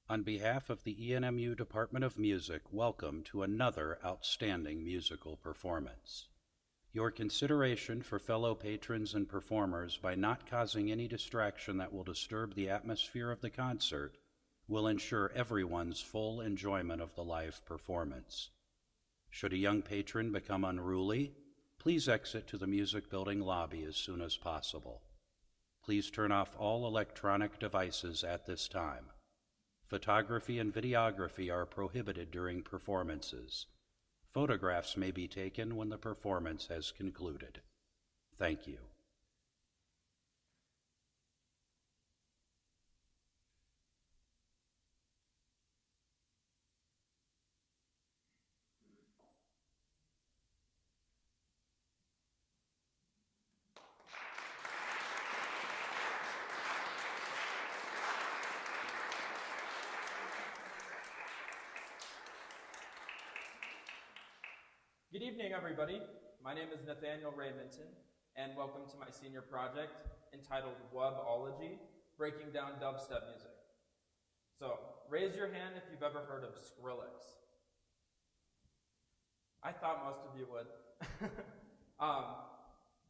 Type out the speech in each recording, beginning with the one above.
On behalf of the ENMU Department of Music, welcome to another outstanding musical performance. Your consideration for fellow patrons and performers by not causing any distraction that will disturb the atmosphere of the concert will ensure everyone's full enjoyment of the live performance. Should a young patron become unruly, please exit to the music building lobby as soon as possible. Please turn off all electronic devices at this time. Photography and videography are prohibited during performances. Photographs may be taken when the performance has concluded. Thank you. Good evening, everybody. My name is Nathaniel Minton, and welcome to my senior project entitled Wubology, Breaking Down Dubstep Music. So, raise your hand if you've ever heard of Skrillex. I thought most of you would.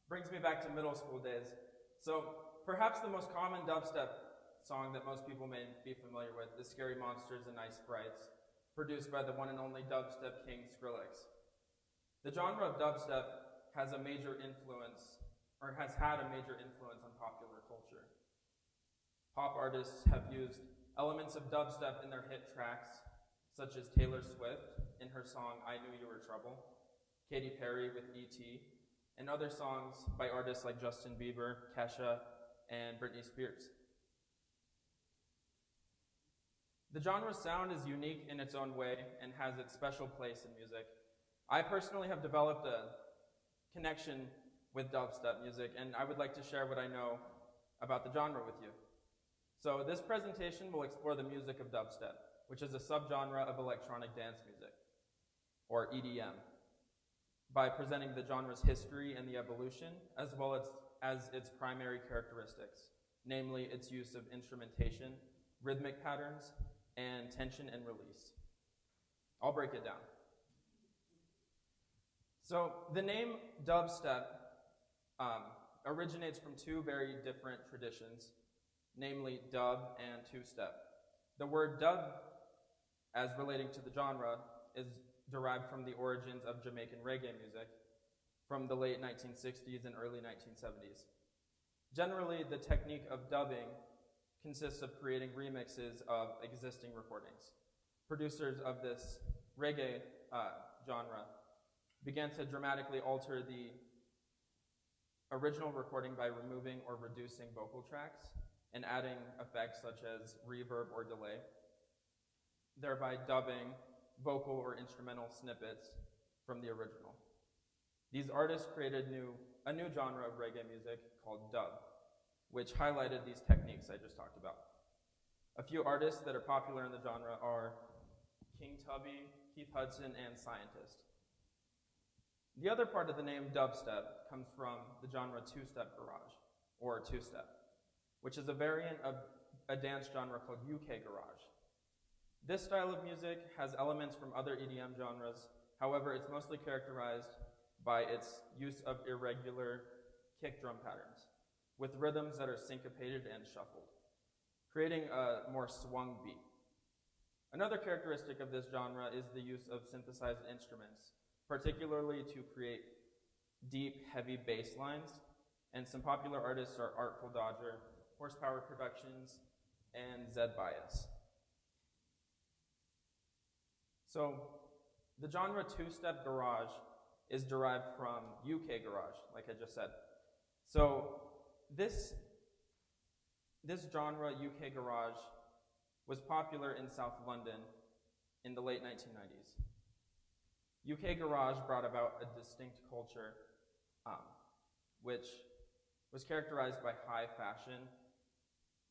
Brings me back to middle school days. So, perhaps the most common dubstep song that most people may be familiar with is Scary Monsters and Nice Sprites, produced by the one and only dubstep king Skrillex. The genre of dubstep has a major influence, or has had a major influence on popular culture. Pop artists have used elements of dubstep in their hit tracks, such as Taylor Swift in her song I Knew You Were Trouble, Katy Perry with E.T., and other songs by artists like Justin Bieber, Kesha, and Britney Spears. The genre's sound is unique in its own way and has its special place in music. I personally have developed a connection with dubstep music, and I would like to share what I know about the genre with you. So this presentation will explore the music of dubstep, which is a subgenre of electronic dance music, or EDM, by presenting the genre's history and the evolution, as well as its primary characteristics, namely its use of instrumentation, rhythmic patterns, and tension and release. I'll break it down. So the name dubstep originates from two very different traditions, namely dub and two-step. The word dub, as relating to the genre, is derived from the origins of Jamaican reggae music from the late 1960s and early 1970s. Generally, the technique of dubbing consists of creating remixes of existing recordings. Producers of this reggae genre began to dramatically alter the original recording by removing or reducing vocal tracks and adding effects such as reverb or delay, thereby dubbing vocal or instrumental snippets from the original. These artists created a new genre of reggae music called dub, which highlighted these techniques I just talked about. A few artists that are popular in the genre are King Tubby, Keith Hudson, and Scientist. The other part of the name dubstep comes from the genre two-step garage, or two-step, which is a variant of a dance genre called UK garage. This style of music has elements from other EDM genres, however, it's mostly characterized by its use of irregular kick drum patterns, with rhythms that are syncopated and shuffled, creating a more swung beat. Another characteristic of this genre is the use of synthesized instruments, particularly to create deep, heavy bass lines, and some popular artists are Artful Dodger, Horsepower Productions, and Zed Bias. So, the genre two-step garage is derived from UK garage, like I just said. So, this genre, UK garage, was popular in South London in the late 1990s. UK garage brought about a distinct culture, which was characterized by high fashion.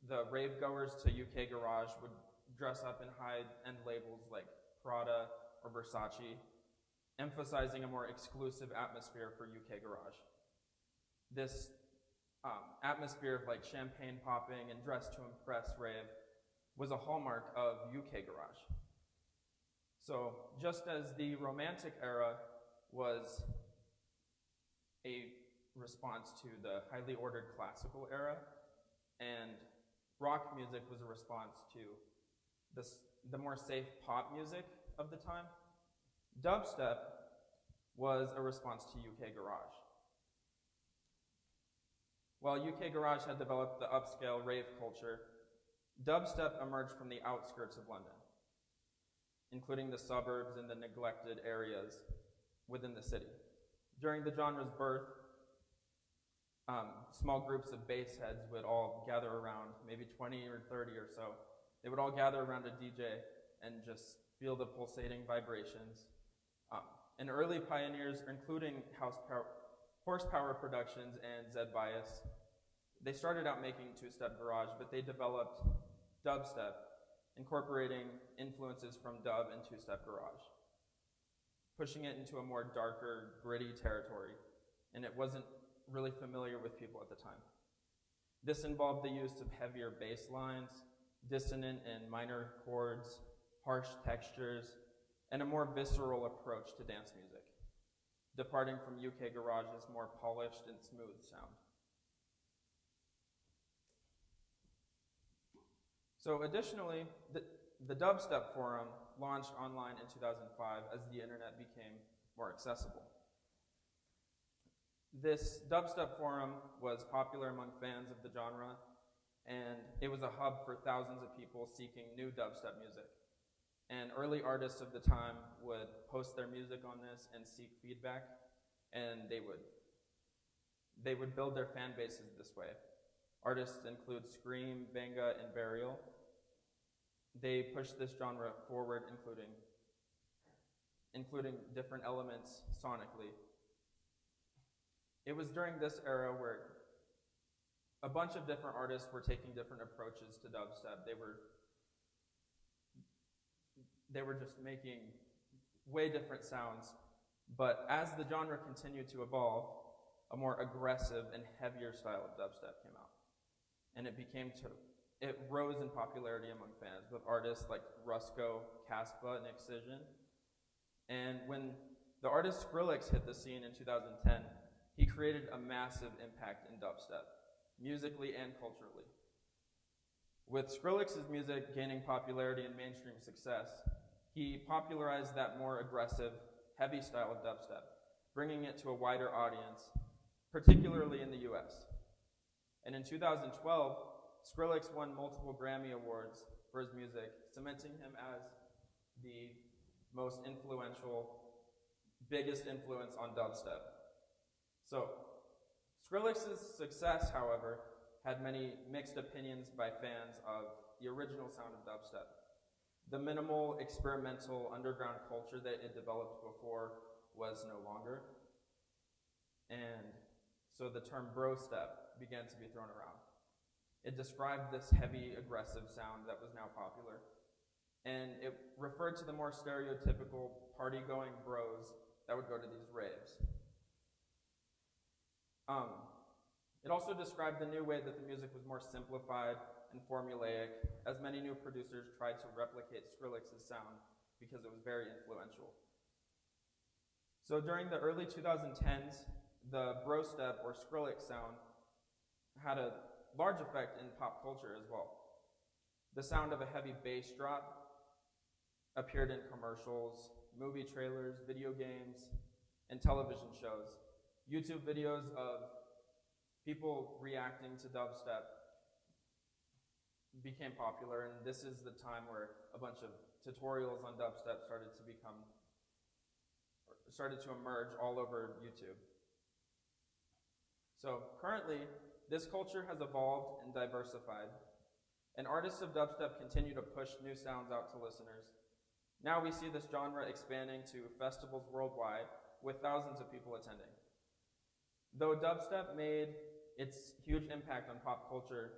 The rave goers to UK garage would dress up in high-end labels like Prada or Versace, emphasizing a more exclusive atmosphere for UK garage. This atmosphere of like champagne popping and dress to impress rave was a hallmark of UK garage. So just as the Romantic era was a response to the highly ordered classical era, and rock music was a response to the more safe pop music of the time, dubstep was a response to UK garage. While UK garage had developed the upscale rave culture, dubstep emerged from the outskirts of London, including the suburbs and the neglected areas within the city. During the genre's birth, small groups of bass heads would all gather around, maybe 20 or 30 or so. They would all gather around a DJ and just feel the pulsating vibrations. And early pioneers, including Horsepower Productions and Zed Bias, they started out making two-step garage, but they developed dubstep, incorporating influences from dub and two-step garage, pushing it into a more darker, gritty territory, and it wasn't really familiar with people at the time. This involved the use of heavier bass lines, dissonant and minor chords, harsh textures, and a more visceral approach to dance music, departing from UK garage's more polished and smooth sound. So additionally, the Dubstep Forum launched online in 2005 as the internet became more accessible. This Dubstep Forum was popular among fans of the genre, and it was a hub for thousands of people seeking new dubstep music. And early artists of the time would post their music on this and seek feedback, and they would build their fan bases this way. Artists include Scream, Benga, and Burial. They pushed this genre forward, including different elements sonically. It was during this era where a bunch of different artists were taking different approaches to dubstep. They were just making way different sounds, but as the genre continued to evolve, a more aggressive and heavier style of dubstep came out. And it rose in popularity among fans with artists like Rusko, Caspa, and Excision. And when the artist Skrillex hit the scene in 2010, he created a massive impact in dubstep, musically and culturally. With Skrillex's music gaining popularity and mainstream success, he popularized that more aggressive, heavy style of dubstep, bringing it to a wider audience, particularly in the US. And in 2012, Skrillex won multiple Grammy Awards for his music, cementing him as the most influential, biggest influence on dubstep. So, Skrillex's success, however, had many mixed opinions by fans of the original sound of dubstep. The minimal, experimental, underground culture that it developed before was no longer. And so the term bro step began to be thrown around. It described this heavy, aggressive sound that was now popular. And it referred to the more stereotypical party-going bros that would go to these raves. It also described the new way that the music was more simplified and formulaic, as many new producers tried to replicate Skrillex's sound because it was very influential. So during the early 2010s, the bro step or Skrillex sound had a large effect in pop culture as well. The sound of a heavy bass drop appeared in commercials, movie trailers, video games, and television shows. YouTube videos of people reacting to dubstep became popular, and this is the time where a bunch of tutorials on dubstep started to emerge all over YouTube. So currently, this culture has evolved and diversified, and artists of dubstep continue to push new sounds out to listeners. Now we see this genre expanding to festivals worldwide with thousands of people attending. Though dubstep made its huge impact on pop culture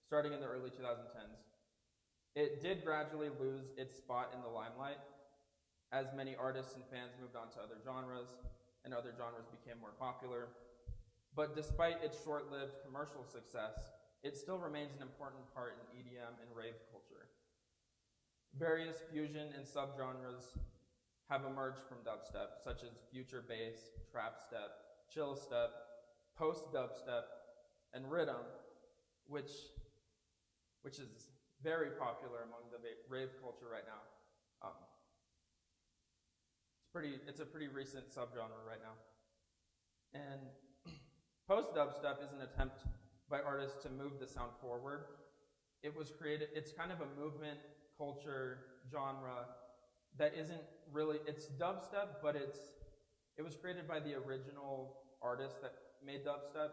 starting in the early 2010s, it did gradually lose its spot in the limelight as many artists and fans moved on to other genres, and other genres became more popular. But despite its short-lived commercial success, it still remains an important part in EDM and rave culture, Various fusion and subgenres have emerged from dubstep, such as future bass, trap step, chill step, post-dubstep, and rhythm, which is very popular among the rave culture right now. It's a pretty recent subgenre right now. And post-dubstep is an attempt by artists to move the sound forward. It's kind of a movement culture genre that isn't really, it's dubstep, but it was created by the original artist that made dubstep.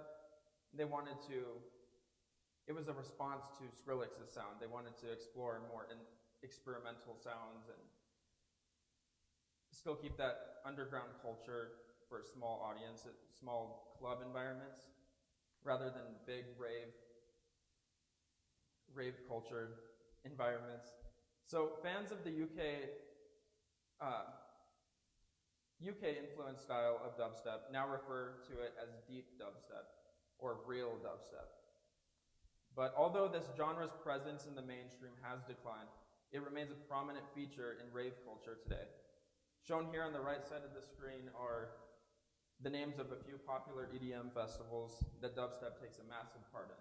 It was a response to Skrillex's sound. They wanted to explore more experimental sounds and still keep that underground culture for small audiences, small club environments, rather than big rave culture environments. So fans of the UK influenced style of dubstep now refer to it as deep dubstep or real dubstep. But although this genre's presence in the mainstream has declined, it remains a prominent feature in rave culture today. Shown here on the right side of the screen are the names of a few popular EDM festivals that dubstep takes a massive part in.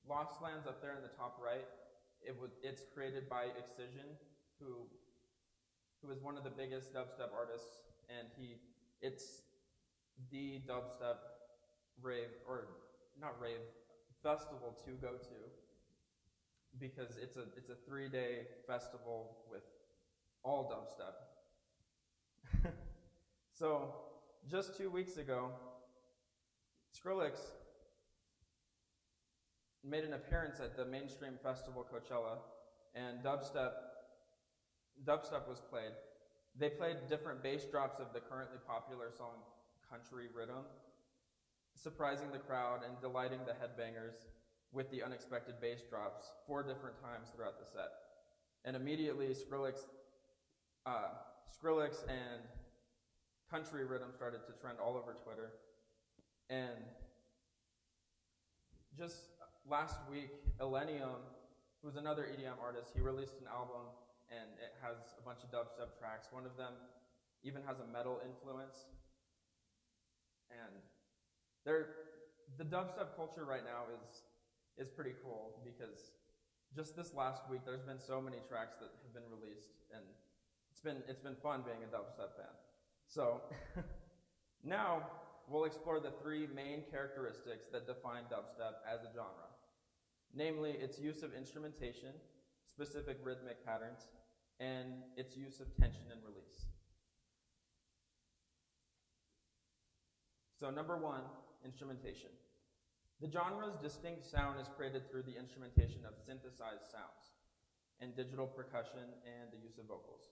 Lost Lands up there in the top right, it's created by Excision, who is one of the biggest dubstep artists, and it's the dubstep rave, or not rave, festival to go to, because it's a 3-day festival with all dubstep. So just 2 weeks ago, Skrillex made an appearance at the mainstream festival Coachella, and dubstep was played. They played different bass drops of the currently popular song Country Rhythm, surprising the crowd and delighting the headbangers with the unexpected bass drops 4 different times throughout the set. And immediately Skrillex and Country Rhythm started to trend all over Twitter. And just last week, Illenium, who's another EDM artist, he released an album, and it has a bunch of dubstep tracks. One of them even has a metal influence. And the dubstep culture right now is pretty cool, because just this last week there's been so many tracks that have been released, and it's been fun being a dubstep fan. So now we'll explore the 3 main characteristics that define dubstep as a genre, namely its use of instrumentation, specific rhythmic patterns, and its use of tension and release. So number 1, instrumentation. The genre's distinct sound is created through the instrumentation of synthesized sounds and digital percussion and the use of vocals.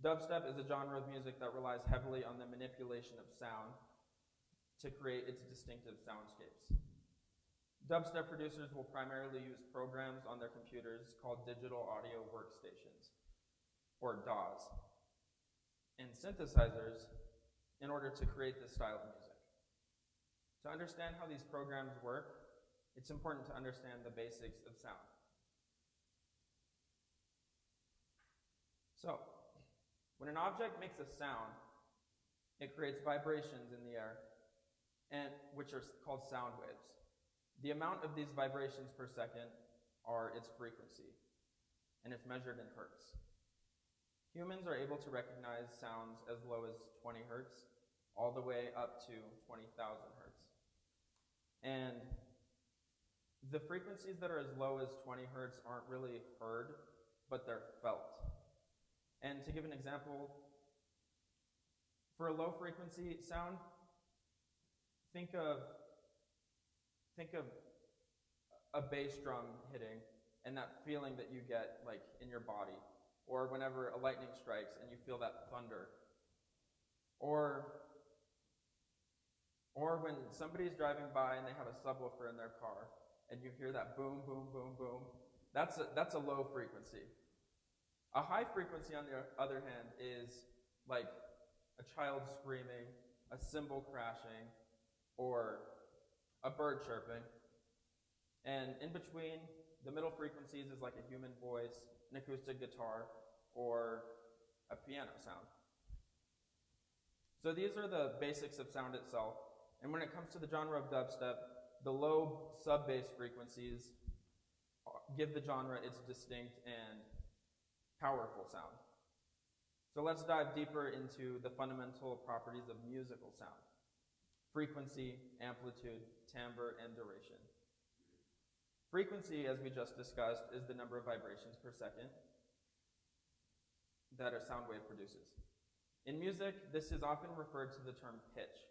Dubstep is a genre of music that relies heavily on the manipulation of sound to create its distinctive soundscapes. Dubstep producers will primarily use programs on their computers called digital audio workstations, or DAWs, and synthesizers in order to create this style of music. To understand how these programs work, it's important to understand the basics of sound. So, when an object makes a sound, it creates vibrations in the air, which are called sound waves. The amount of these vibrations per second are its frequency, and it's measured in hertz. Humans are able to recognize sounds as low as 20 hertz, all the way up to 20,000 hertz. And the frequencies that are as low as 20 hertz aren't really heard, but they're felt. And to give an example, for a low frequency sound, think of a bass drum hitting and that feeling that you get like in your body, or whenever a lightning strikes and you feel that thunder, or when somebody's driving by and they have a subwoofer in their car and you hear that boom, boom, boom, boom. That's a low frequency. A high frequency, on the other hand, is like a child screaming, a cymbal crashing, or a bird chirping. And in between The middle frequencies is like a human voice, an acoustic guitar, or a piano sound. So these are the basics of sound itself. And when it comes to the genre of dubstep, the low sub-bass frequencies give the genre its distinct and powerful sound. So let's dive deeper into the fundamental properties of musical sound: frequency, amplitude, timbre, and duration. Frequency, as we just discussed, is the number of vibrations per second that a sound wave produces. In music, this is often referred to the term pitch,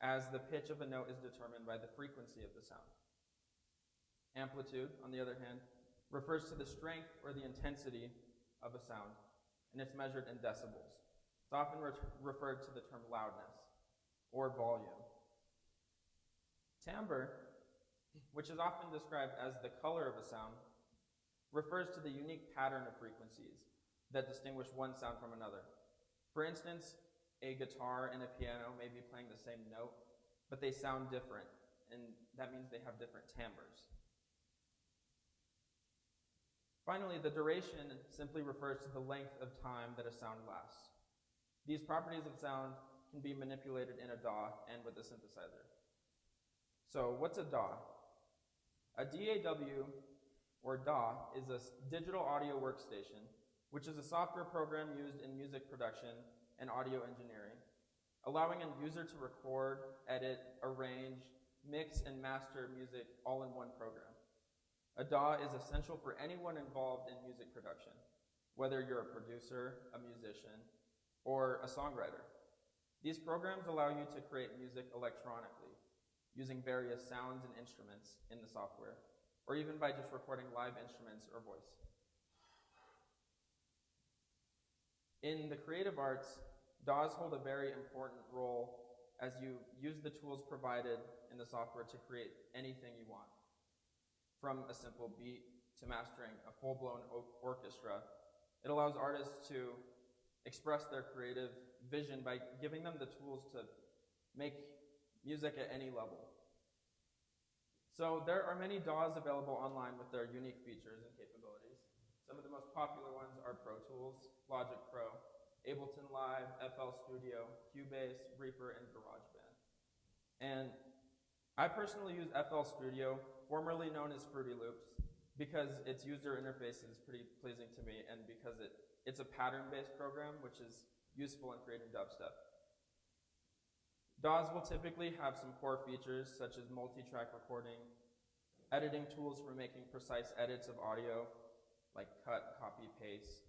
as the pitch of a note is determined by the frequency of the sound. Amplitude, on the other hand, refers to the strength or the intensity of a sound, and it's measured in decibels. It's often referred to the term loudness or volume. Timbre, which is often described as the color of a sound, refers to the unique pattern of frequencies that distinguish one sound from another. For instance, a guitar and a piano may be playing the same note, but they sound different, and that means they have different timbres. Finally, the duration simply refers to the length of time that a sound lasts. These properties of sound can be manipulated in a DAW and with a synthesizer. So what's a DAW? A DAW, or DAW, is a digital audio workstation, which is a software program used in music production and audio engineering, allowing a user to record, edit, arrange, mix, and master music all in one program. A DAW is essential for anyone involved in music production, whether you're a producer, a musician, or a songwriter. These programs allow you to create music electronically, using various sounds and instruments in the software, or even by just recording live instruments or voice. In the creative arts, DAWs hold a very important role as you use the tools provided in the software to create anything you want. From a simple beat to mastering a full-blown orchestra, it allows artists to express their creative vision by giving them the tools to make music at any level. So there are many DAWs available online with their unique features and capabilities. Some of the most popular ones are Pro Tools, Logic Pro, Ableton Live, FL Studio, Cubase, Reaper, and GarageBand. And I personally use FL Studio, formerly known as Fruity Loops, because its user interface is pretty pleasing to me, and because it's a pattern-based program, which is useful in creating dubstep. DAWs will typically have some core features, such as multi-track recording, editing tools for making precise edits of audio, like cut, copy, paste,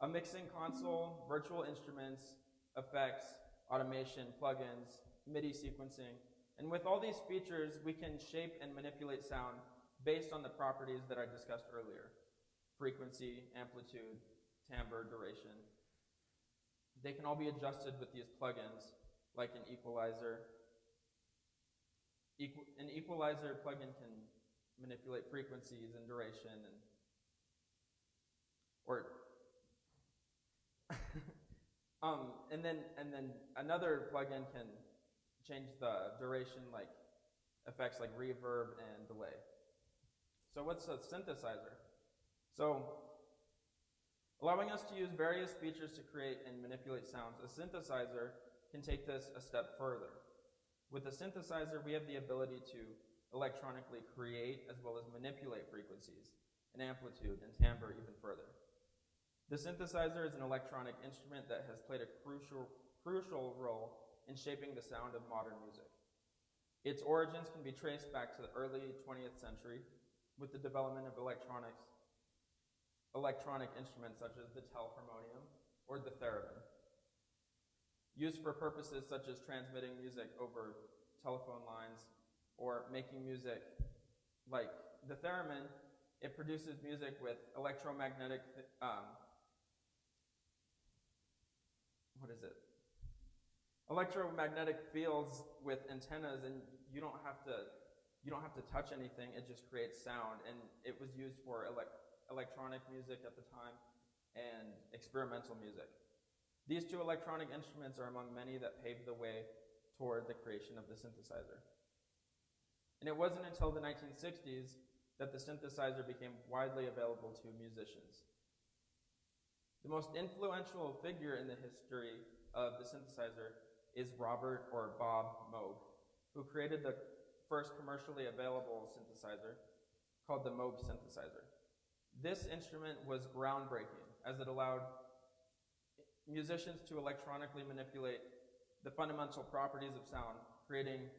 a mixing console, virtual instruments, effects, automation, plugins, MIDI sequencing. And with all these features, we can shape and manipulate sound based on the properties that I discussed earlier: frequency, amplitude, timbre, duration. They can all be adjusted with these plugins, like an equalizer. An equalizer plugin can manipulate frequencies and duration, and then another plugin can change the duration, like effects like reverb and delay. So what's a synthesizer? So allowing us to use various features to create and manipulate sounds, a synthesizer can take this a step further. With a synthesizer, we have the ability to electronically create as well as manipulate frequencies and amplitude and timbre even further. The synthesizer is an electronic instrument that has played a crucial role in shaping the sound of modern music. Its origins can be traced back to the early 20th century with the development of electronic instruments such as the telharmonium or the theremin, used for purposes such as transmitting music over telephone lines or making music. Like the theremin, it produces music with electromagnetic electromagnetic fields with antennas, and you don't have to touch anything. It just creates sound, and it was used for electronic music at the time and experimental music. These two electronic instruments are among many that paved the way toward the creation of the synthesizer. And it wasn't until the 1960s that the synthesizer became widely available to musicians. The most influential figure in the history of the synthesizer is Robert or Bob Moog, who created the first commercially available synthesizer called the Moog synthesizer. This instrument was groundbreaking as it allowed musicians to electronically manipulate the fundamental properties of sound, creating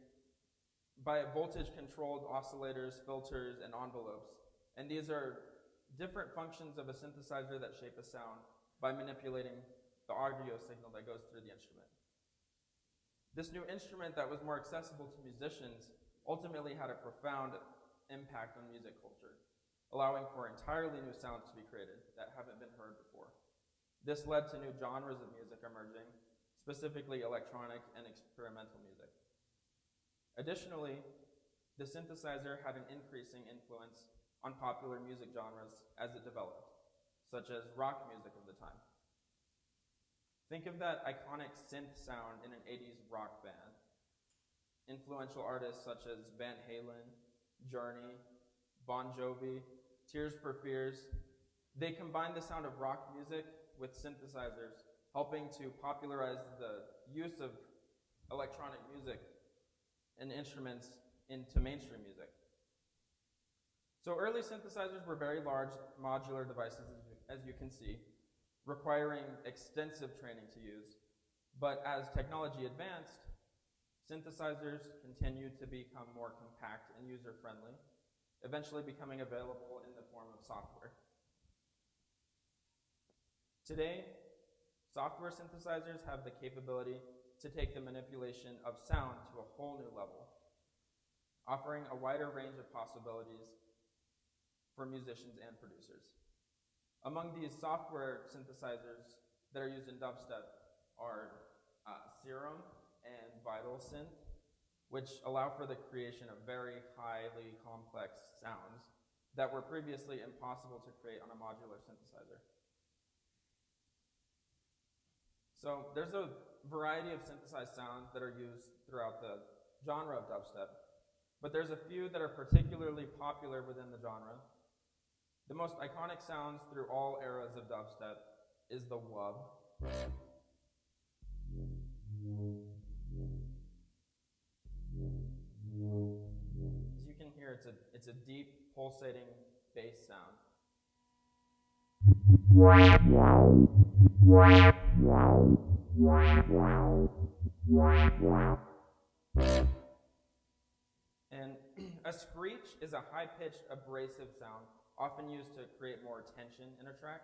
by voltage-controlled oscillators, filters, and envelopes. And these are different functions of a synthesizer that shape a sound by manipulating the audio signal that goes through the instrument. This new instrument that was more accessible to musicians ultimately had a profound impact on music culture, allowing for entirely new sounds to be created that haven't been heard before. This led to new genres of music emerging, specifically electronic and experimental music. Additionally, the synthesizer had an increasing influence on popular music genres as it developed, such as rock music of the time. Think of that iconic synth sound in an 80s rock band. Influential artists such as Van Halen, Journey, Bon Jovi, Tears for Fears, they combined the sound of rock music with synthesizers, helping to popularize the use of electronic music and instruments into mainstream music. So early synthesizers were very large modular devices, as you can see, requiring extensive training to use. But as technology advanced, synthesizers continued to become more compact and user-friendly, eventually becoming available in the form of software. Today, software synthesizers have the capability to take the manipulation of sound to a whole new level, offering a wider range of possibilities for musicians and producers. Among these software synthesizers that are used in dubstep are Serum and Vital Synth, which allow for the creation of very highly complex sounds that were previously impossible to create on a modular synthesizer. So there's a variety of synthesized sounds that are used throughout the genre of dubstep, but there's a few that are particularly popular within the genre. The most iconic sounds through all eras of dubstep is the wub. As you can hear, it's a deep, pulsating bass sound. And a screech is a high-pitched, abrasive sound, often used to create more tension in a track.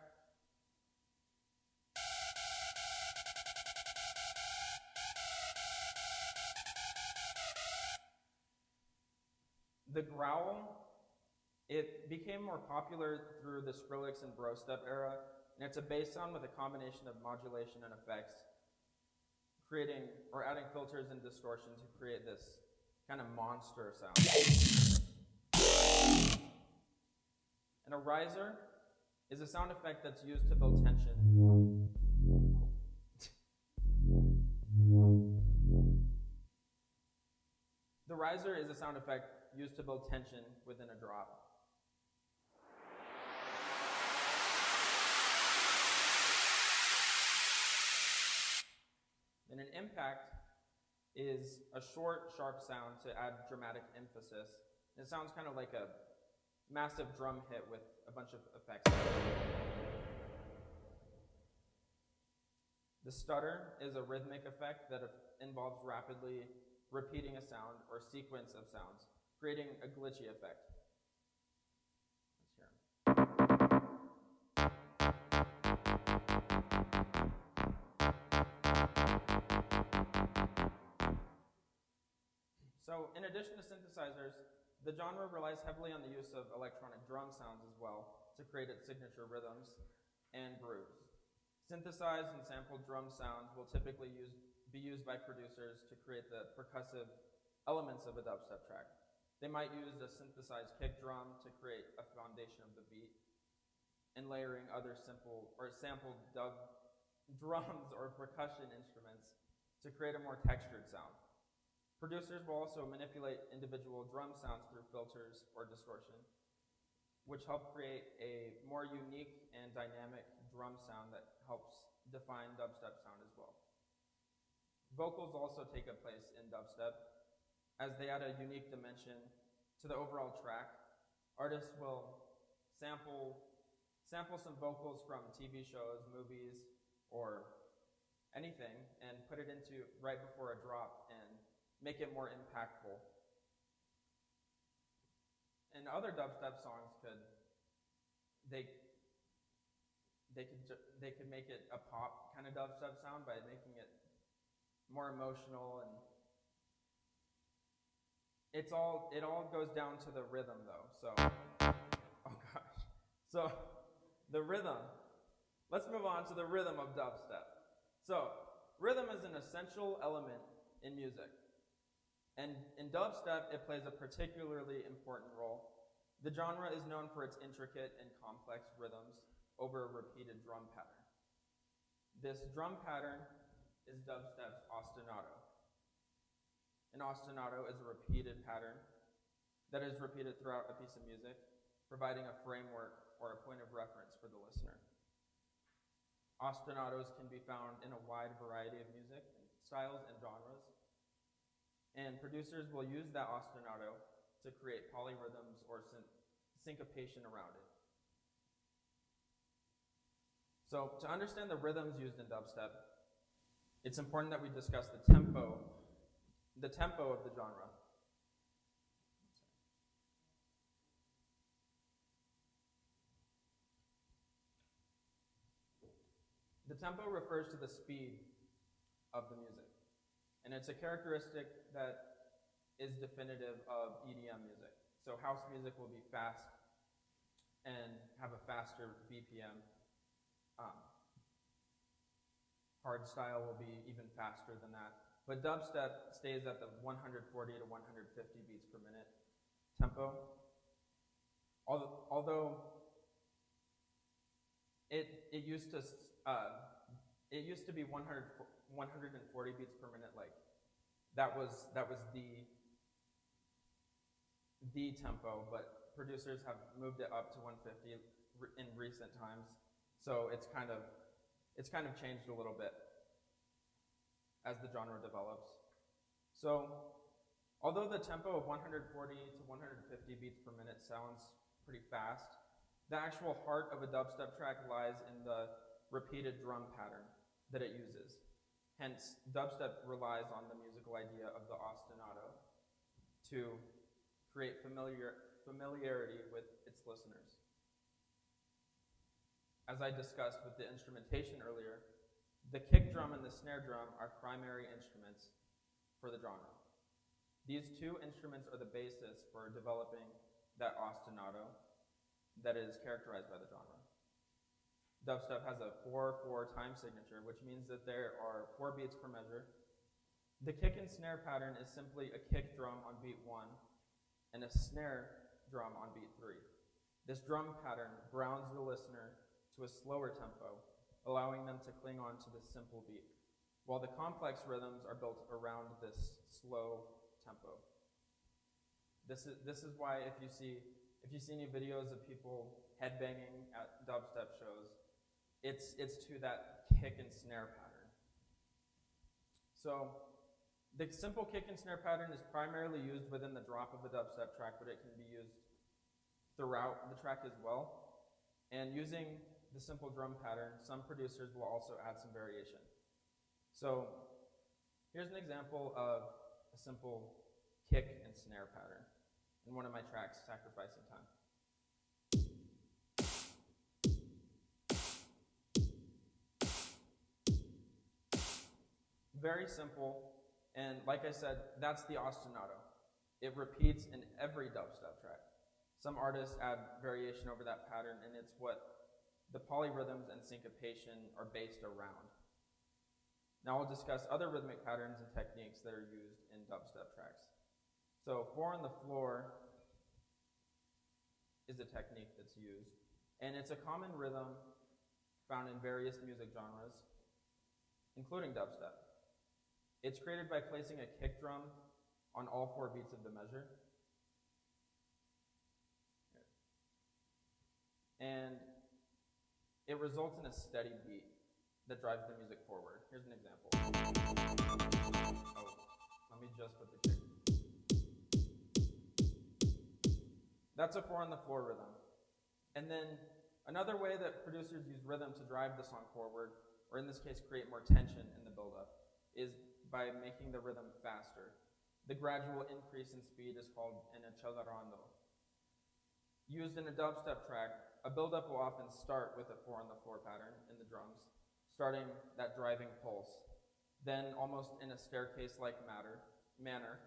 The growl, it became more popular through the Skrillex and Brostep era, and it's a bass sound with a combination of modulation and effects, creating or adding filters and distortion to create this kind of monster sound. And a riser is a sound effect that's used to build tension. The riser is a sound effect used to build tension within a drop. And an impact is a short, sharp sound to add dramatic emphasis. It sounds kind of like a massive drum hit with a bunch of effects. The stutter is a rhythmic effect that involves rapidly repeating a sound or sequence of sounds, creating a glitchy effect. Let's hear 'em. So, in addition to synthesizers, the genre relies heavily on the use of electronic drum sounds as well to create its signature rhythms and grooves. Synthesized and sampled drum sounds will typically be used by producers to create the percussive elements of a dubstep track. They might use a synthesized kick drum to create a foundation of the beat, and layering other simple or sampled drums or percussion instruments to create a more textured sound. Producers will also manipulate individual drum sounds through filters or distortion, which help create a more unique and dynamic drum sound that helps define dubstep sound as well. Vocals also take a place in dubstep as they add a unique dimension to the overall track. Artists will sample some vocals from TV shows, movies, or anything and put it into right before a drop and make it more impactful. And other dubstep songs could make it a pop kind of dubstep sound by making it more emotional, and it all goes down to the rhythm though. So oh gosh. So the rhythm. Let's move on to the rhythm of dubstep. So rhythm is an essential element in music. And in dubstep, it plays a particularly important role. The genre is known for its intricate and complex rhythms over a repeated drum pattern. This drum pattern is dubstep's ostinato. An ostinato is a repeated pattern that is repeated throughout a piece of music, providing a framework or a point of reference for the listener. Ostinatos can be found in a wide variety of music styles and genres, and producers will use that ostinato to create polyrhythms or syncopation around it. So to understand the rhythms used in dubstep, it's important that we discuss the tempo of the genre. The tempo refers to the speed of the music, and it's a characteristic that is definitive of EDM music. So house music will be fast and have a faster BPM. Hardstyle will be even faster than that. But dubstep stays at the 140 to 150 beats per minute tempo. Although it used to be 140 beats per minute, like that was the tempo, but producers have moved it up to 150 in recent times. So it's kind of changed a little bit as the genre develops. So although the tempo of 140 to 150 beats per minute sounds pretty fast, the actual heart of a dubstep track lies in the repeated drum pattern that it uses. Hence, dubstep relies on the musical idea of the ostinato to create familiarity with its listeners. As I discussed with the instrumentation earlier, the kick drum and the snare drum are primary instruments for the genre. These two instruments are the basis for developing that ostinato that is characterized by the genre. Dubstep has a 4/4 time signature, which means that there are 4 beats per measure. The kick and snare pattern is simply a kick drum on beat 1 and a snare drum on beat 3. This drum pattern grounds the listener to a slower tempo, allowing them to cling on to this simple beat, while the complex rhythms are built around this slow tempo. This is why if you see any videos of people headbanging at dubstep shows, it's to that kick and snare pattern. So the simple kick and snare pattern is primarily used within the drop of a dubstep track, but it can be used throughout the track as well. And using the simple drum pattern, some producers will also add some variation. So here's an example of a simple kick and snare pattern in one of my tracks, Sacrificing Time. Very simple, and like I said, that's the ostinato. It repeats in every dubstep track. Some artists add variation over that pattern, and it's what the polyrhythms and syncopation are based around. Now I'll discuss other rhythmic patterns and techniques that are used in dubstep tracks. So 4 on the floor is a technique that's used, and it's a common rhythm found in various music genres, including dubstep. It's created by placing a kick drum on all 4 beats of the measure. And it results in a steady beat that drives the music forward. Here's an example. Oh, let me just put the kick. That's a 4 on the floor rhythm. And then another way that producers use rhythm to drive the song forward, or in this case create more tension in the build-up, is by making the rhythm faster. The gradual increase in speed is called an accelerando. Used in a dubstep track, a build-up will often start with a 4 on the floor pattern in the drums, starting that driving pulse. Then, almost in a staircase-like manner,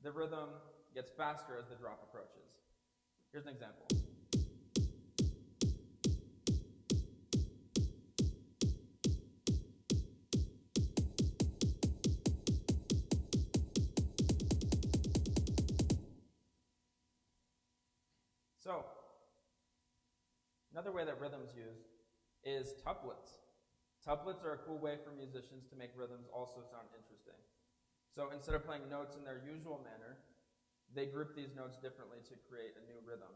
the rhythm gets faster as the drop approaches. Here's an example. So, another way that rhythm's used is tuplets. Tuplets are a cool way for musicians to make rhythms also sound interesting. So instead of playing notes in their usual manner, they group these notes differently to create a new rhythm.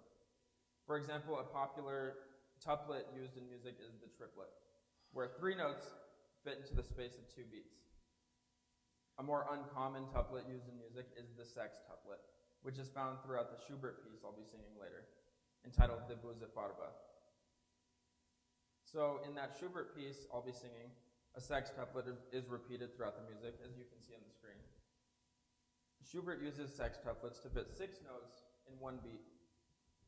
For example, a popular tuplet used in music is the triplet, where 3 notes fit into the space of 2 beats. A more uncommon tuplet used in music is the sextuplet, which is found throughout the Schubert piece I'll be singing later, entitled De Buze Farba. So in that Schubert piece I'll be singing, a sextuplet is repeated throughout the music, as you can see on the screen. Schubert uses sextuplets to fit 6 notes in 1 beat,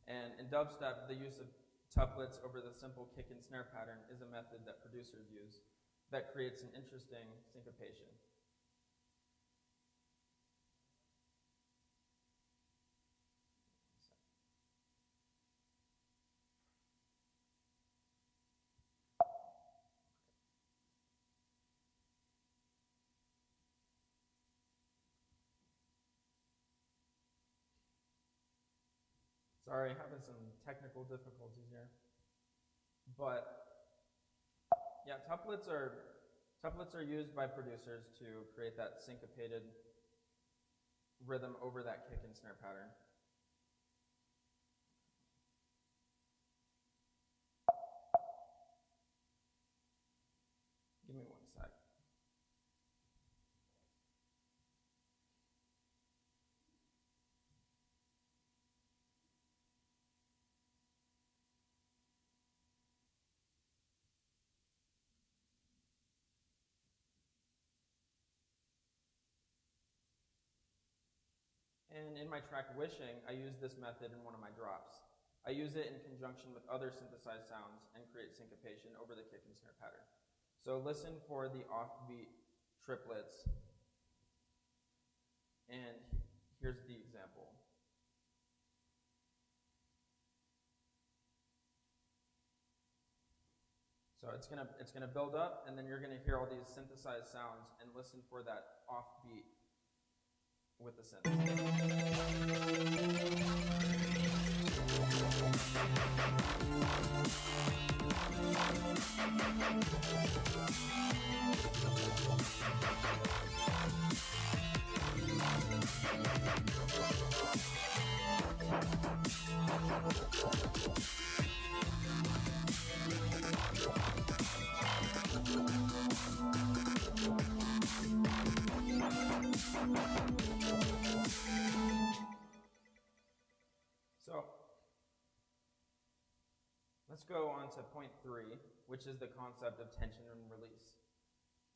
and in dubstep, the use of tuplets over the simple kick and snare pattern is a method that producers use that creates an interesting syncopation. Sorry, having some technical difficulties here. But yeah, tuplets are used by producers to create that syncopated rhythm over that kick and snare pattern. Give me 1 sec. And in my track Wishing, I use this method in one of my drops. I use it in conjunction with other synthesized sounds and create syncopation over the kick and snare pattern. So listen for the offbeat triplets, and here's the example. So it's gonna build up, and then you're gonna hear all these synthesized sounds and listen for that offbeat with the synth. So let's go on to point 3, which is the concept of tension and release.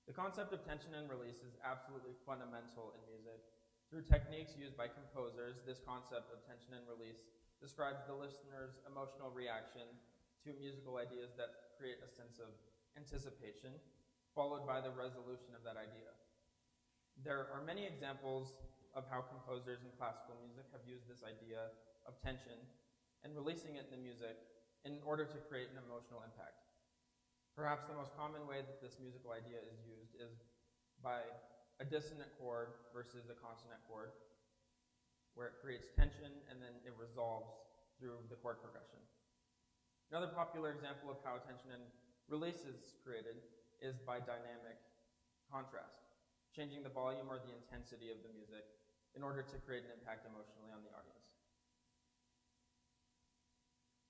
The concept of tension and release is absolutely fundamental in music. Through techniques used by composers, this concept of tension and release describes the listener's emotional reaction to musical ideas that create a sense of anticipation, followed by the resolution of that idea. There are many examples of how composers in classical music have used this idea of tension and releasing it in the music in order to create an emotional impact. Perhaps the most common way that this musical idea is used is by a dissonant chord versus a consonant chord, where it creates tension and then it resolves through the chord progression. Another popular example of how tension and release is created is by dynamic contrast, changing the volume or the intensity of the music in order to create an impact emotionally on the audience.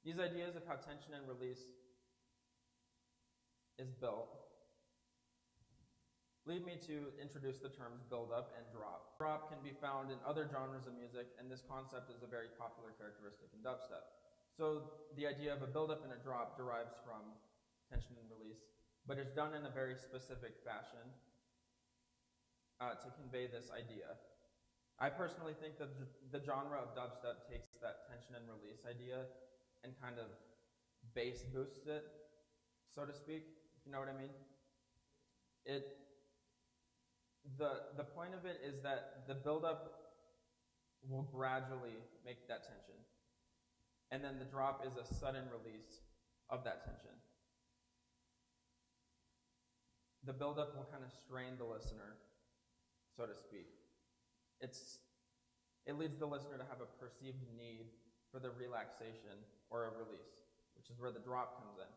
These ideas of how tension and release is built lead me to introduce the terms build up and drop. Drop can be found in other genres of music, and this concept is a very popular characteristic in dubstep. So the idea of a build up and a drop derives from tension and release, but it's done in a very specific fashion to convey this idea. I personally think that the genre of dubstep takes that tension and release idea and kind of bass boosts it, so to speak, if you know what I mean. The point of it is that the buildup will gradually make that tension, and then the drop is a sudden release of that tension. The buildup will kind of strain the listener, so to speak. It leads the listener to have a perceived need for the relaxation or a release, which is where the drop comes in.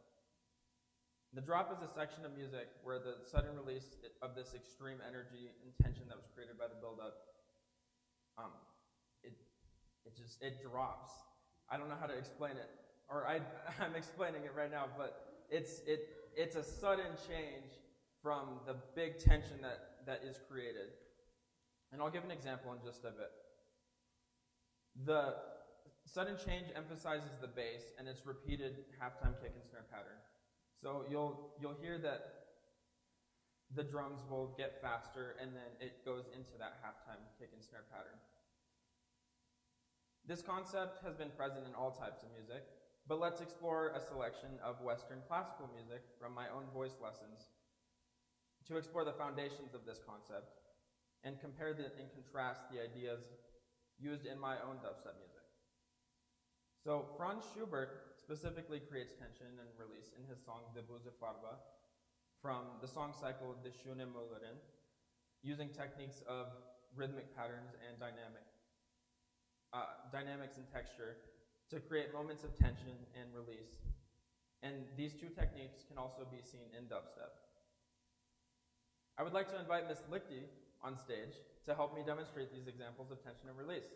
The drop is a section of music where the sudden release of this extreme energy and tension that was created by the buildup, it drops. I don't know how to explain it, or I'm explaining it right now, but it's a sudden change from the big tension that is created. And I'll give an example in just a bit. The sudden change emphasizes the bass and its repeated halftime kick and snare pattern. So you'll hear that the drums will get faster and then it goes into that halftime kick and snare pattern. This concept has been present in all types of music, but let's explore a selection of Western classical music from my own voice lessons to explore the foundations of this concept and compare and contrast the ideas used in my own dubstep music. So Franz Schubert specifically creates tension and release in his song De Böse Farbe from the song cycle De Schöne Müllerin, using techniques of rhythmic patterns and dynamics and texture to create moments of tension and release. And these two techniques can also be seen in dubstep. I would like to invite Ms. Lichty on stage to help me demonstrate these examples of tension and release.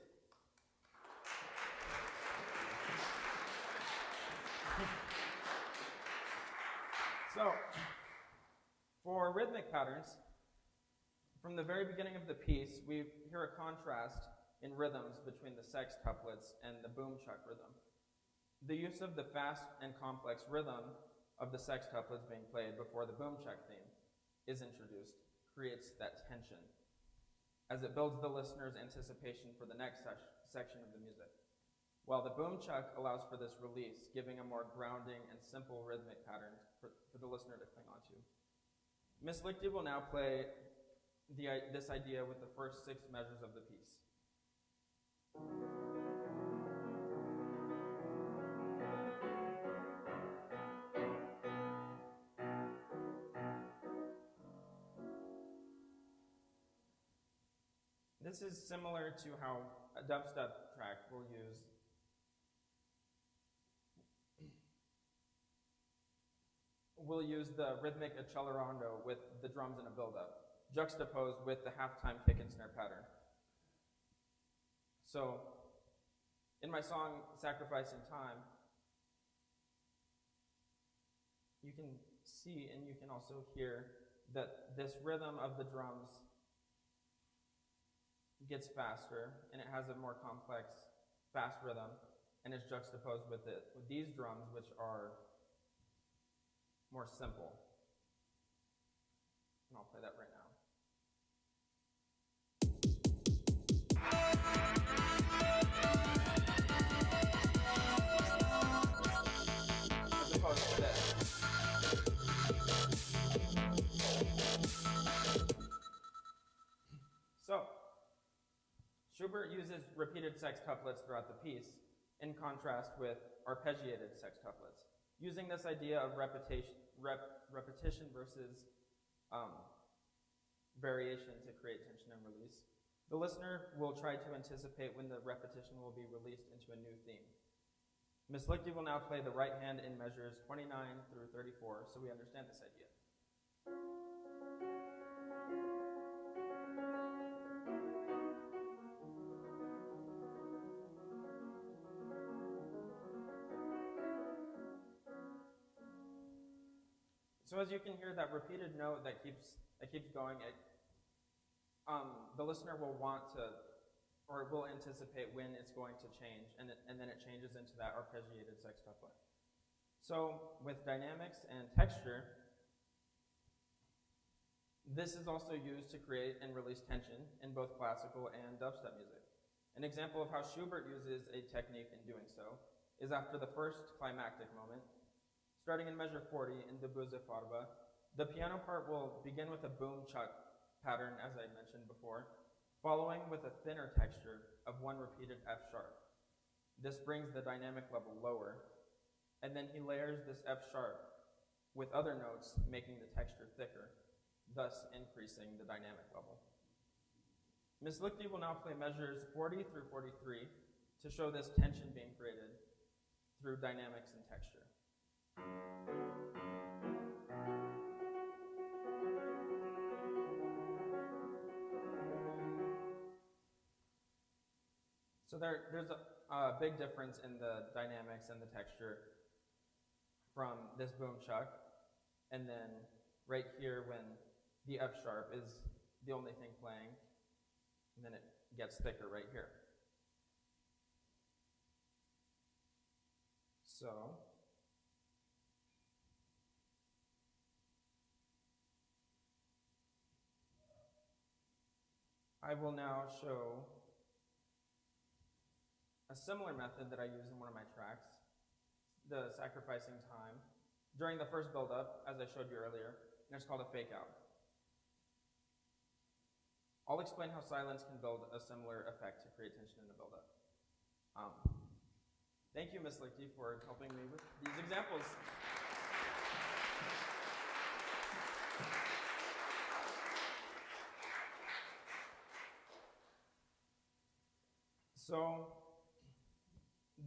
So, for rhythmic patterns, from the very beginning of the piece, we hear a contrast in rhythms between the sextuplets and the boom-chuck rhythm. The use of the fast and complex rhythm of the sextuplets being played before the boom-chuck theme is introduced creates that tension, as it builds the listener's anticipation for the next section of the music, while the boom-chuck allows for this release, giving a more grounding and simple rhythmic pattern for the listener to cling onto. Ms. Lichty will now play this idea with the first 6 measures of the piece. This is similar to how a dubstep track will use the rhythmic accelerando with the drums in a build-up, juxtaposed with the halftime kick and snare pattern. So, in my song, Sacrificing Time, you can see and you can also hear that this rhythm of the drums gets faster, and it has a more complex, fast rhythm, and is juxtaposed with these drums, which are more simple. And I'll play that right now. As opposed to this. So, Schubert uses repeated sextuplets throughout the piece, in contrast with arpeggiated sextuplets, using this idea of repetition versus variation to create tension and release. The listener will try to anticipate when the repetition will be released into a new theme. Ms. Lichty will now play the right hand in measures 29 through 34, so we understand this idea. So as you can hear, that repeated note that keeps going, the listener will want to, or will anticipate when it's going to change, and then it changes into that arpeggiated sextuplet. So with dynamics and texture, this is also used to create and release tension in both classical and dubstep music. An example of how Schubert uses a technique in doing so is after the first climactic moment. Starting in measure 40 in Debussy Farba, the piano part will begin with a boom chuck pattern, as I mentioned before, following with a thinner texture of one repeated F sharp. This brings the dynamic level lower, and then he layers this F sharp with other notes, making the texture thicker, thus increasing the dynamic level. Ms. Lichty will now play measures 40 through 43 to show this tension being created through dynamics and texture. So there's a big difference in the dynamics and the texture from this boom chuck, and then right here when the F sharp is the only thing playing, and then it gets thicker right here. So I will now show a similar method that I use in one of my tracks, the sacrificing time, during the first build-up, as I showed you earlier, and it's called a fake-out. I'll explain how silence can build a similar effect to create tension in the build-up. Thank you, Ms. Lichty, for helping me with these examples. So,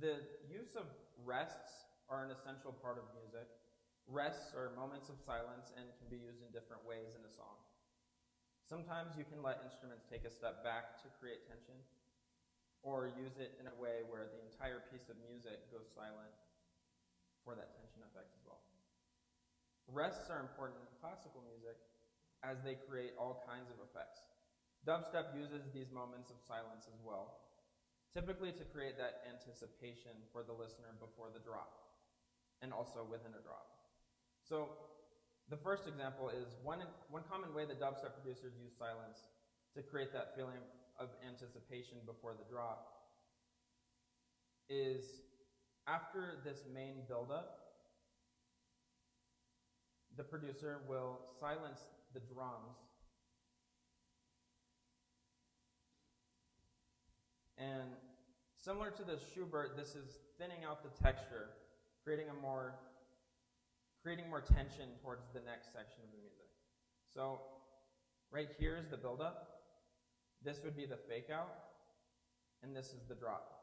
the use of rests are an essential part of music. Rests are moments of silence and can be used in different ways in a song. Sometimes you can let instruments take a step back to create tension, or use it in a way where the entire piece of music goes silent for that tension effect as well. Rests are important in classical music as they create all kinds of effects. Dubstep uses these moments of silence as well, typically to create that anticipation for the listener before the drop, and also within a drop. So the first example is one common way that dubstep producers use silence to create that feeling of anticipation before the drop is after this main buildup, the producer will silence the drums and similar to the Schubert, this is thinning out the texture, creating more tension towards the next section of the music. So right here is the buildup. This would be the fake out, and this is the drop.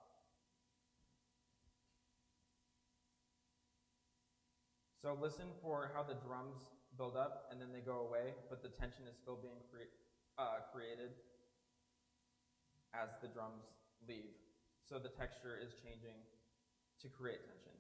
So listen for how the drums build up and then they go away, but the tension is still being created as the drums leave. So the texture is changing to create tension.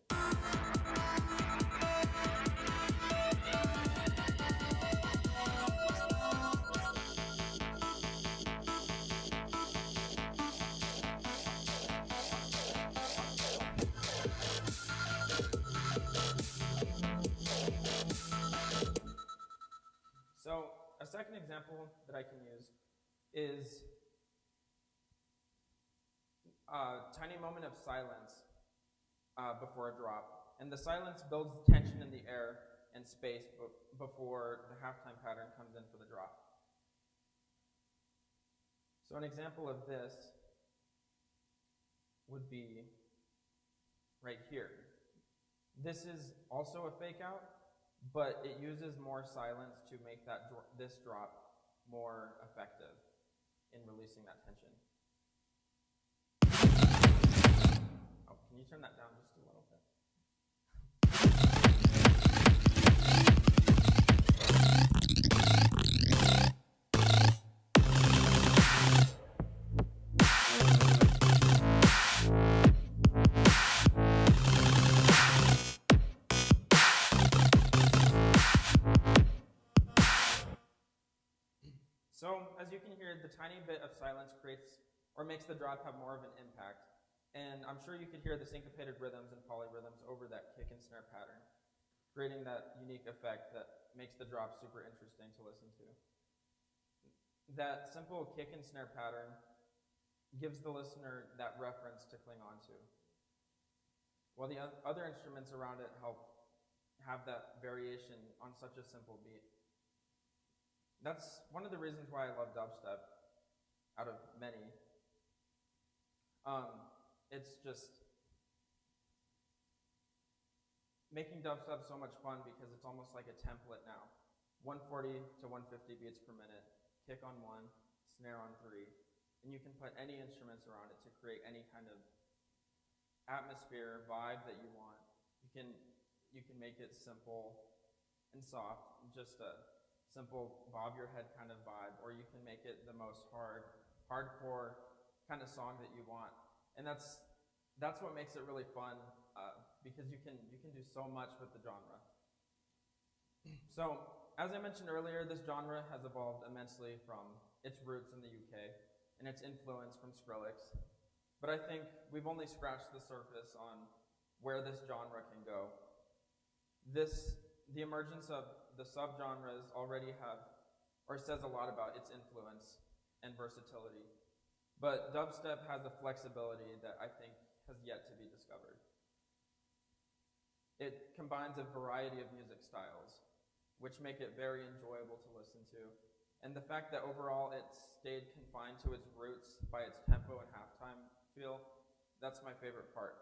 So a second example that I can use is a tiny moment of silence before a drop. And the silence builds tension in the air and space before the halftime pattern comes in for the drop. So an example of this would be right here. This is also a fake out, but it uses more silence to make this drop more effective in releasing that tension. Oh, can you turn that down just a little bit? you can hear, the tiny bit of silence creates or makes the drop have more of an impact. And I'm sure you could hear the syncopated rhythms and polyrhythms over that kick and snare pattern, creating that unique effect that makes the drop super interesting to listen to. That simple kick and snare pattern gives the listener that reference to cling on to, while the other instruments around it help have that variation on such a simple beat. That's one of the reasons why I love dubstep, out of many. It's just making dubstep so much fun because it's almost like a template now. 140 to 150 beats per minute, kick on 1, snare on 3, and you can put any instruments around it to create any kind of atmosphere, vibe that you want. You can make it simple and soft, just a simple bob your head kind of vibe, or you can make it the most hardcore kind of song that you want. And that's what makes it really fun, because you can do so much with the genre. So, as I mentioned earlier, this genre has evolved immensely from its roots in the UK and its influence from Skrillex. But I think we've only scratched the surface on where this genre can go. The emergence of the subgenres already says a lot about its influence and versatility. But dubstep has a flexibility that I think has yet to be discovered. It combines a variety of music styles, which make it very enjoyable to listen to. And the fact that overall it stayed confined to its roots by its tempo and halftime feel, that's my favorite part.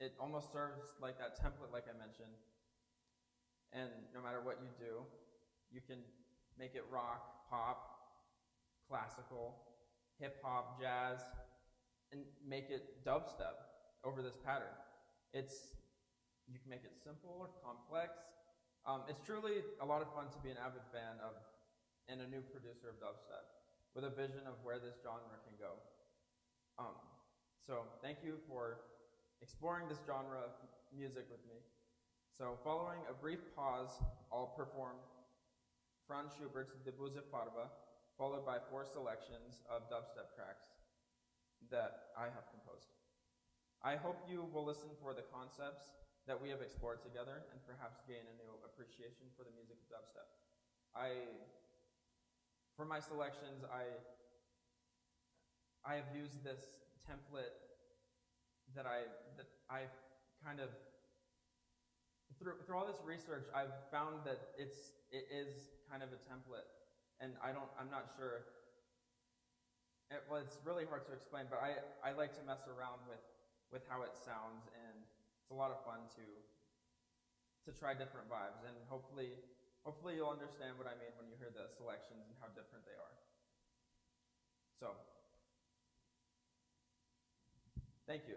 It almost serves like that template like I mentioned. And no matter what you do, you can make it rock, pop, classical, hip-hop, jazz, and make it dubstep over this pattern. You can make it simple or complex. It's truly a lot of fun to be an avid fan of and a new producer of dubstep with a vision of where this genre can go. So thank you for exploring this genre of music with me. So following a brief pause, I'll perform Franz Schubert's De Buse Farbe, followed by 4 selections of dubstep tracks that I have composed. I hope you will listen for the concepts that we have explored together and perhaps gain a new appreciation for the music of dubstep. For my selections, I have used this template that I kind of, through all this research, I've found that it is kind of a template, and I'm not sure. It's really hard to explain, but I like to mess around with how it sounds, and it's a lot of fun to try different vibes, and hopefully you'll understand what I mean when you hear the selections and how different they are. So, thank you.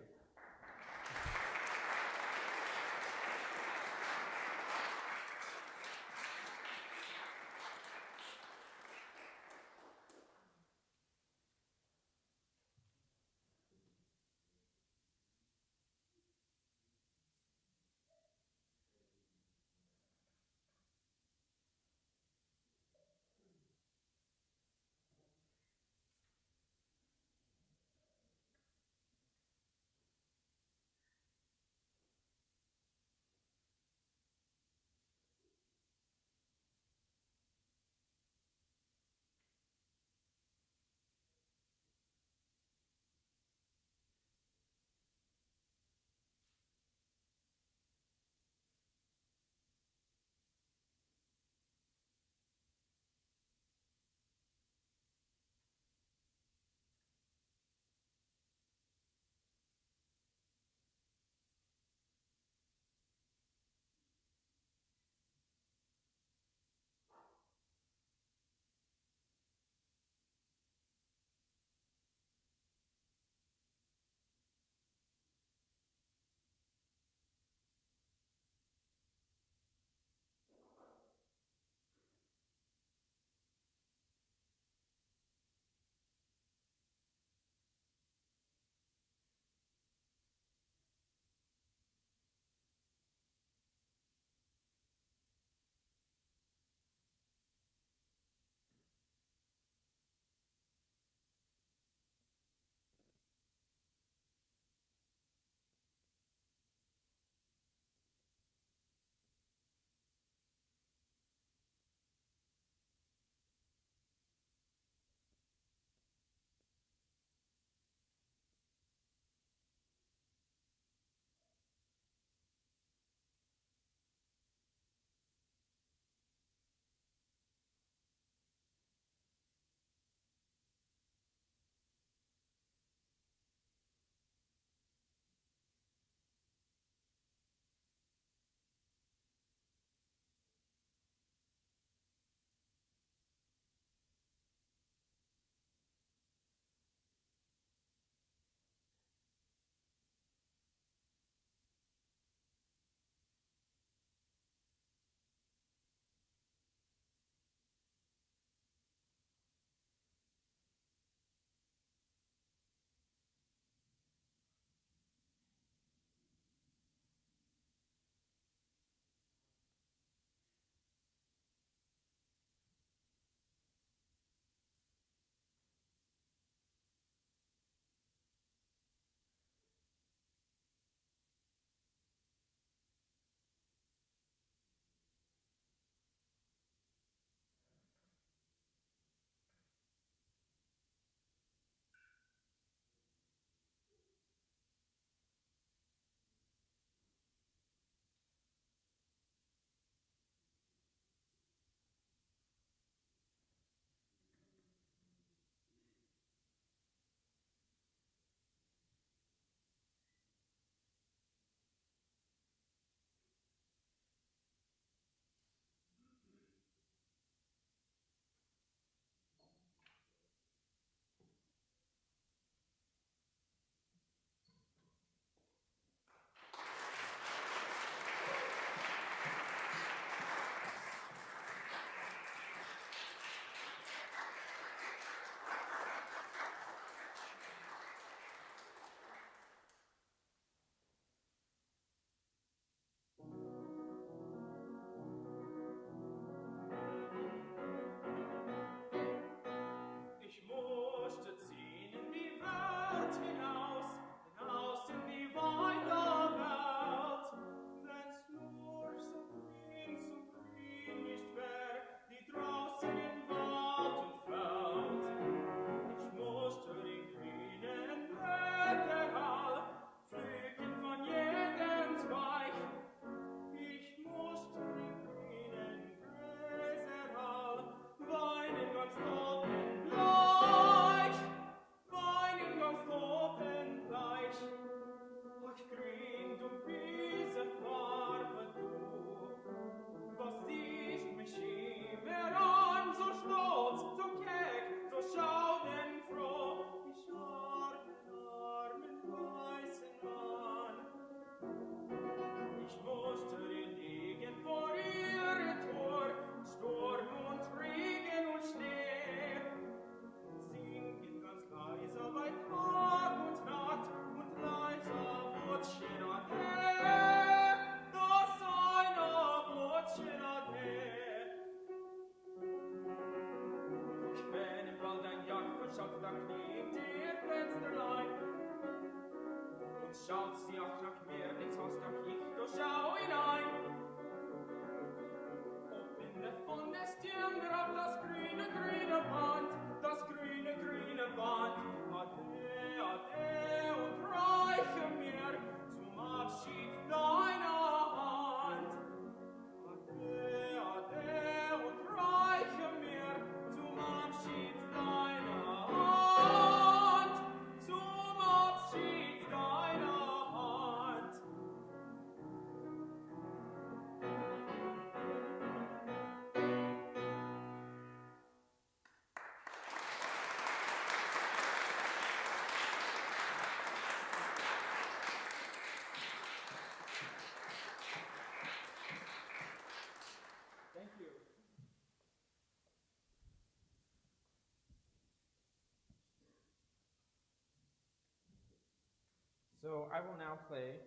So I will now play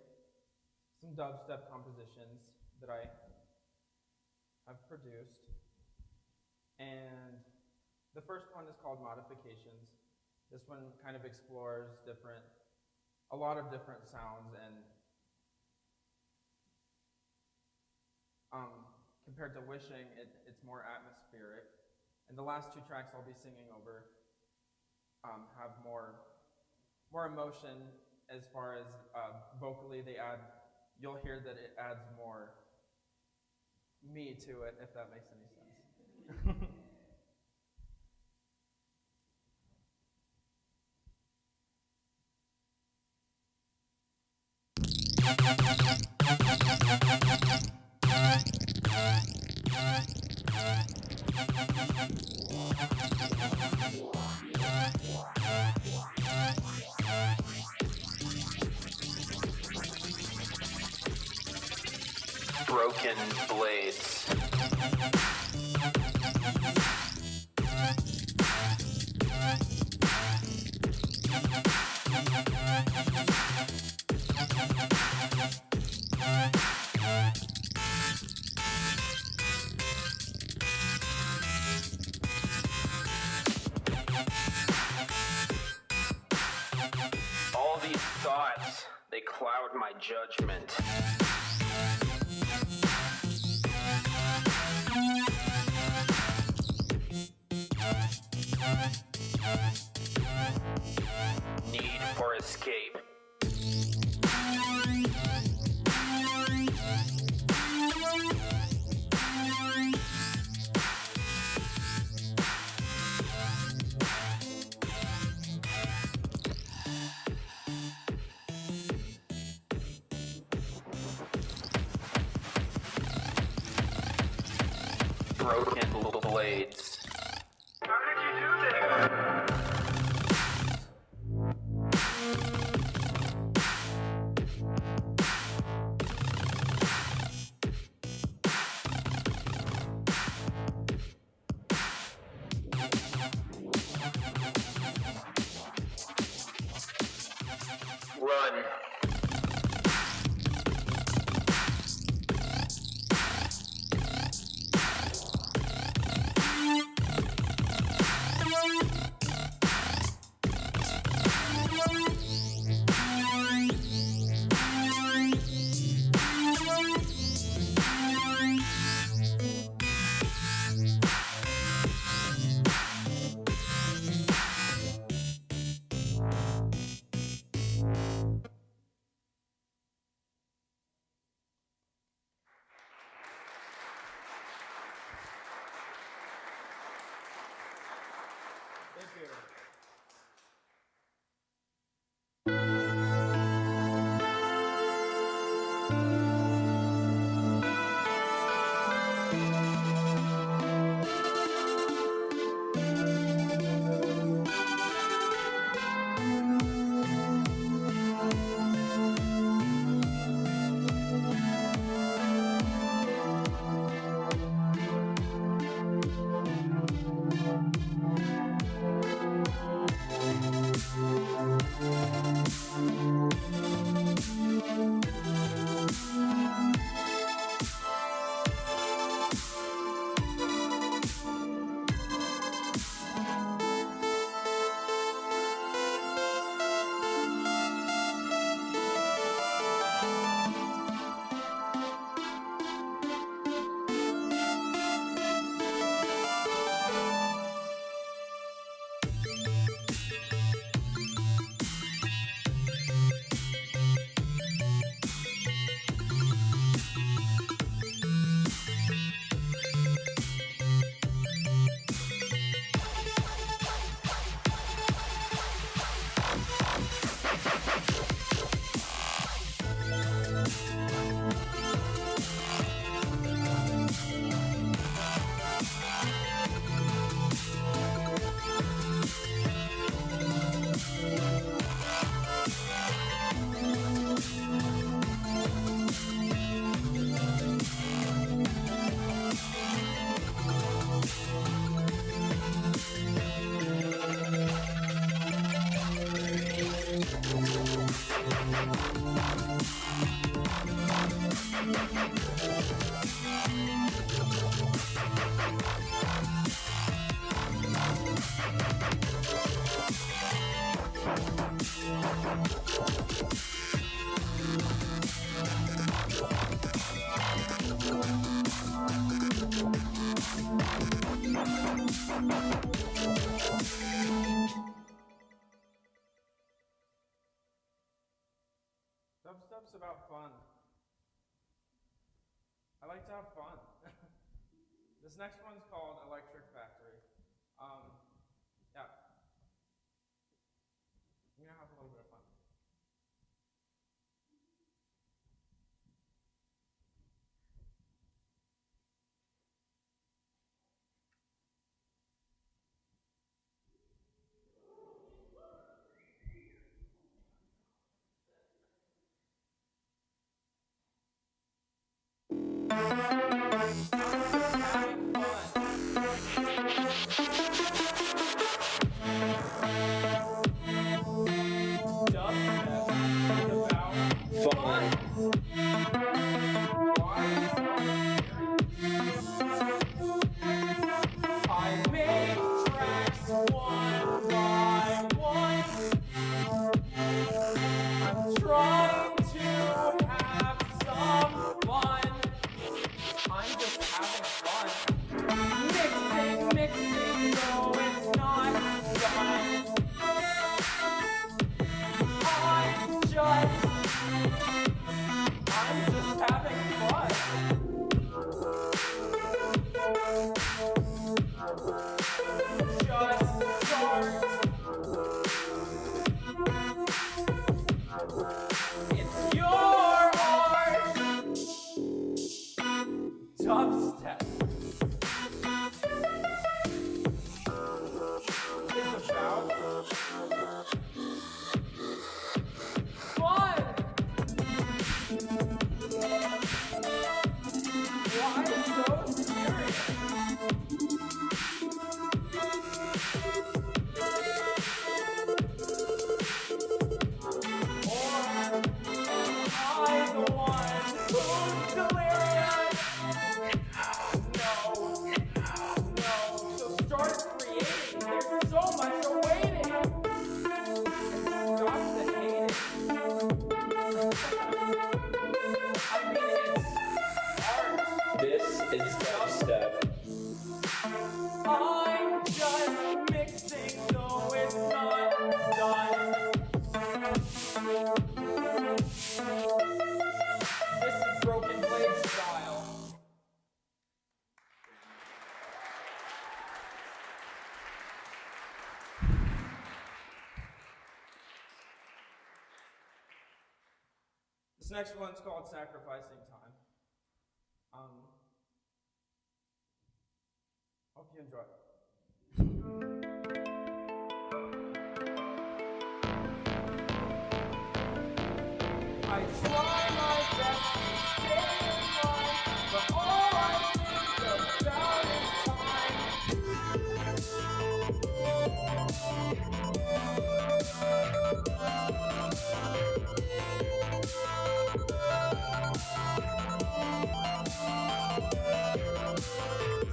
some dubstep compositions that I have produced. And the first one is called Modifications. This one kind of explores a lot of different sounds, and compared to Wishing, it's more atmospheric. And the last two tracks I'll be singing over have more emotion as far as vocally you'll hear that it adds more me to it, if that makes any sense. Broken blades. All these thoughts, they cloud my judgment. Need for escape. Broken blades. How did you do this? Run. Dubstep's about fun. I like to have fun. This next one's called Electric Factory. Yeah. I'm gonna have a little bit of fun. This next one's called Sacrificing Time. Hope you enjoy it. I try my best to stay in line, but all I think about is time.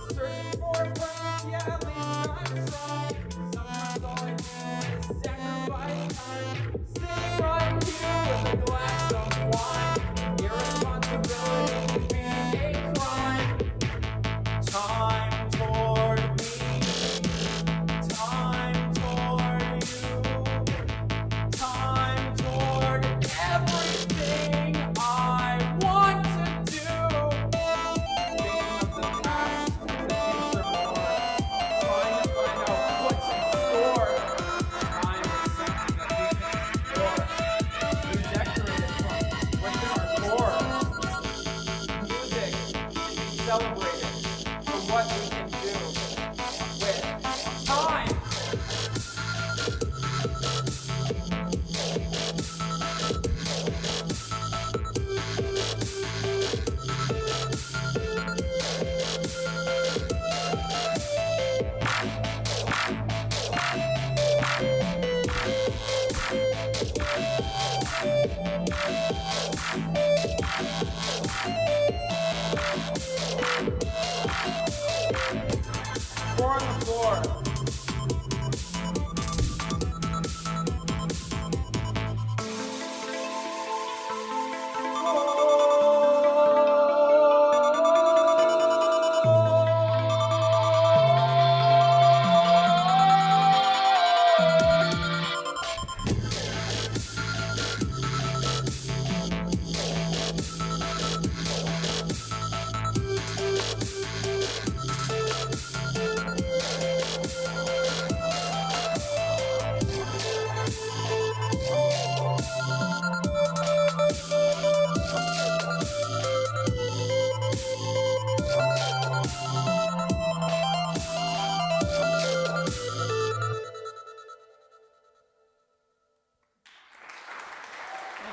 Searching for a purpose, yeah, at least I'm trying. Sometimes all I do is sacrifice time. Sitting right here with a glass of wine. Irresponsibility can be a crime. Time toward me. Time toward you. Time toward everything I want to do. Thinking of the past, the future more. Trying to find out what's in store. Time is something that we can explore. We decorate it from within our core. Music can be celebrated for what we can do with time. Four on the floor.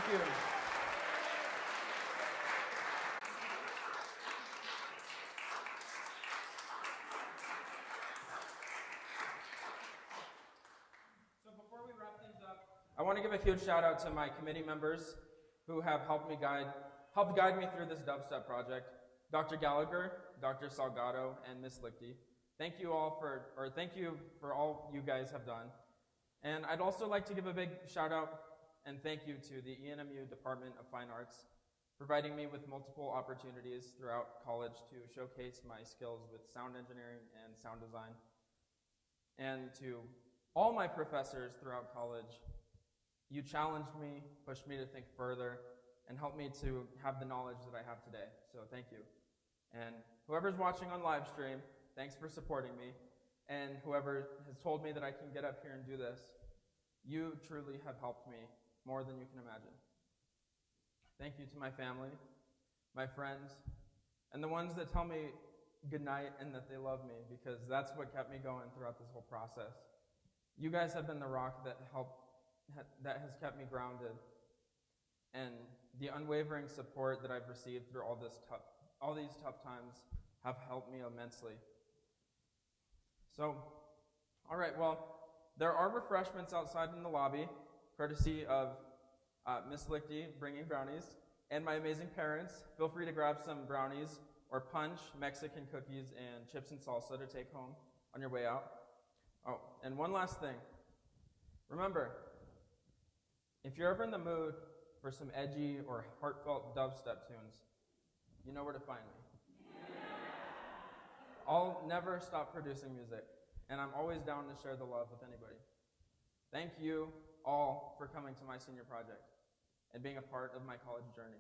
Thank you. So before we wrap things up, I want to give a huge shout out to my committee members who have helped guide me through this dubstep project. Dr. Gallagher, Dr. Salgado, and Miss Lichty. Thank you for all you guys have done. And I'd also like to give a big shout out and thank you to the ENMU Department of Fine Arts, providing me with multiple opportunities throughout college to showcase my skills with sound engineering and sound design. And to all my professors throughout college, you challenged me, pushed me to think further, and helped me to have the knowledge that I have today. So thank you. And whoever's watching on live stream, thanks for supporting me. And whoever has told me that I can get up here and do this, you truly have helped me more than you can imagine. Thank you to my family, my friends, and the ones that tell me goodnight and that they love me, because that's what kept me going throughout this whole process. You guys have been the rock that has kept me grounded, and the unwavering support that I've received through all these tough times have helped me immensely. So, all right, well, there are refreshments outside in the lobby, courtesy of Miss Lichty bringing brownies, and my amazing parents. Feel free to grab some brownies or punch, Mexican cookies, and chips and salsa to take home on your way out. Oh, and one last thing. Remember, if you're ever in the mood for some edgy or heartfelt dubstep tunes, you know where to find me. I'll never stop producing music, and I'm always down to share the love with anybody. Thank you all for coming to my senior project and being a part of my college journey.